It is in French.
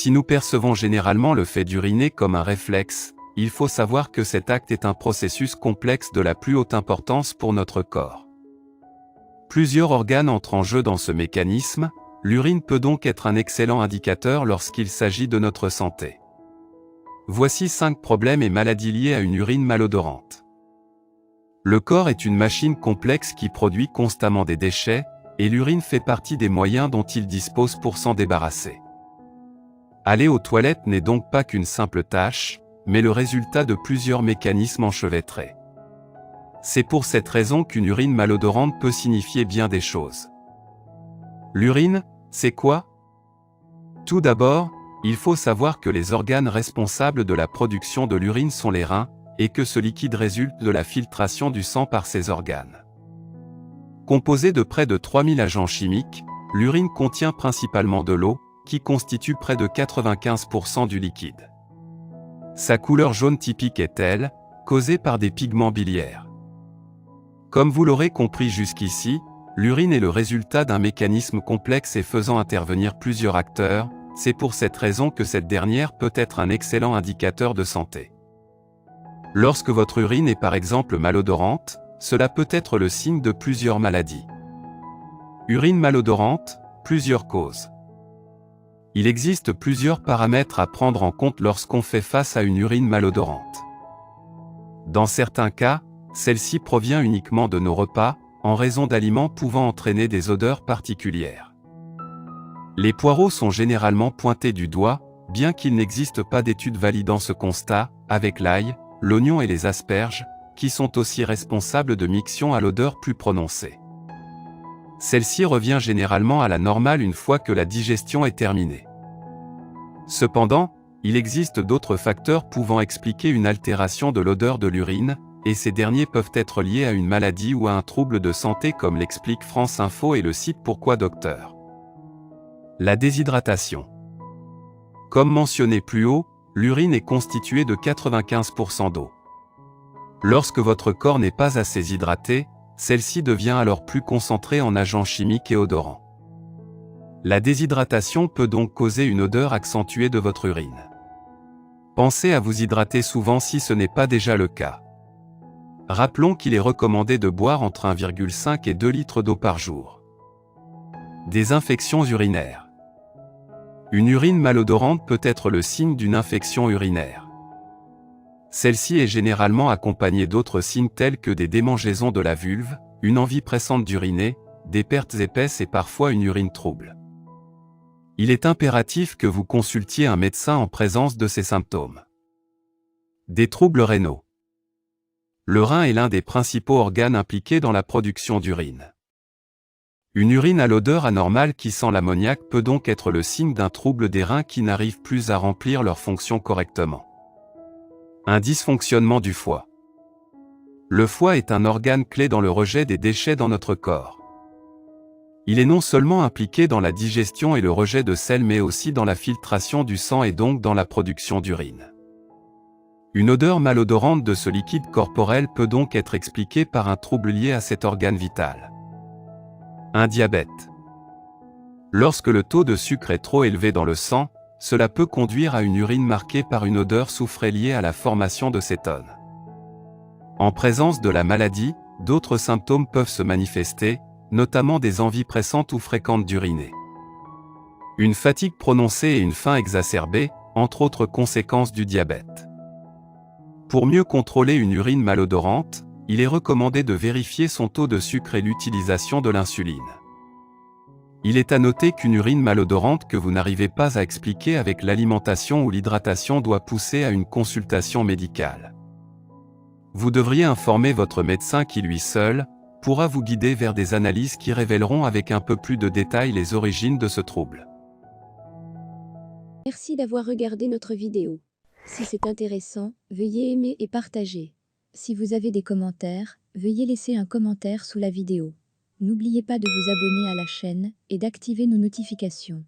Si nous percevons généralement le fait d'uriner comme un réflexe, il faut savoir que cet acte est un processus complexe de la plus haute importance pour notre corps. Plusieurs organes entrent en jeu dans ce mécanisme, l'urine peut donc être un excellent indicateur lorsqu'il s'agit de notre santé. Voici 5 problèmes et maladies liées à une urine malodorante. Le corps est une machine complexe qui produit constamment des déchets, et l'urine fait partie des moyens dont il dispose pour s'en débarrasser. Aller aux toilettes n'est donc pas qu'une simple tâche, mais le résultat de plusieurs mécanismes enchevêtrés. C'est pour cette raison qu'une urine malodorante peut signifier bien des choses. L'urine, c'est quoi? Tout d'abord, il faut savoir que les organes responsables de la production de l'urine sont les reins, et que ce liquide résulte de la filtration du sang par ces organes. Composée de près de 3000 agents chimiques, l'urine contient principalement de l'eau, qui constitue près de 95% du liquide. Sa couleur jaune typique est telle, causée par des pigments biliaires. Comme vous l'aurez compris jusqu'ici, l'urine est le résultat d'un mécanisme complexe et faisant intervenir plusieurs acteurs, c'est pour cette raison que cette dernière peut être un excellent indicateur de santé. Lorsque votre urine est par exemple malodorante, cela peut être le signe de plusieurs maladies. Urine malodorante, plusieurs causes. Il existe plusieurs paramètres à prendre en compte lorsqu'on fait face à une urine malodorante. Dans certains cas, celle-ci provient uniquement de nos repas, en raison d'aliments pouvant entraîner des odeurs particulières. Les poireaux sont généralement pointés du doigt, bien qu'il n'existe pas d'études validant ce constat, avec l'ail, l'oignon et les asperges, qui sont aussi responsables de mictions à l'odeur plus prononcée. Celle-ci revient généralement à la normale une fois que la digestion est terminée. Cependant, il existe d'autres facteurs pouvant expliquer une altération de l'odeur de l'urine, et ces derniers peuvent être liés à une maladie ou à un trouble de santé comme l'explique France Info et le site Pourquoi Docteur. La déshydratation. Comme mentionné plus haut, l'urine est constituée de 95% d'eau. Lorsque votre corps n'est pas assez hydraté, celle-ci devient alors plus concentrée en agents chimiques et odorants. La déshydratation peut donc causer une odeur accentuée de votre urine. Pensez à vous hydrater souvent si ce n'est pas déjà le cas. Rappelons qu'il est recommandé de boire entre 1,5 et 2 litres d'eau par jour. Des infections urinaires. Une urine malodorante peut être le signe d'une infection urinaire. Celle-ci est généralement accompagnée d'autres signes tels que des démangeaisons de la vulve, une envie pressante d'uriner, des pertes épaisses et parfois une urine trouble. Il est impératif que vous consultiez un médecin en présence de ces symptômes. Des troubles rénaux. Le rein est l'un des principaux organes impliqués dans la production d'urine. Une urine à l'odeur anormale qui sent l'ammoniac peut donc être le signe d'un trouble des reins qui n'arrivent plus à remplir leurs fonctions correctement. Un dysfonctionnement du foie. Le foie est un organe clé dans le rejet des déchets dans notre corps. Il est non seulement impliqué dans la digestion et le rejet de sel mais aussi dans la filtration du sang et donc dans la production d'urine. Une odeur malodorante de ce liquide corporel peut donc être expliquée par un trouble lié à cet organe vital. Un diabète. Lorsque le taux de sucre est trop élevé dans le sang, cela peut conduire à une urine marquée par une odeur soufrée liée à la formation de cétone. En présence de la maladie, d'autres symptômes peuvent se manifester, notamment des envies pressantes ou fréquentes d'uriner. Une fatigue prononcée et une faim exacerbée, entre autres conséquences du diabète. Pour mieux contrôler une urine malodorante, il est recommandé de vérifier son taux de sucre et l'utilisation de l'insuline. Il est à noter qu'une urine malodorante que vous n'arrivez pas à expliquer avec l'alimentation ou l'hydratation doit pousser à une consultation médicale. Vous devriez informer votre médecin qui lui seul pourra vous guider vers des analyses qui révéleront avec un peu plus de détails les origines de ce trouble. Merci d'avoir regardé notre vidéo. Si c'est intéressant, veuillez aimer et partager. Si vous avez des commentaires, veuillez laisser un commentaire sous la vidéo. N'oubliez pas de vous abonner à la chaîne et d'activer nos notifications.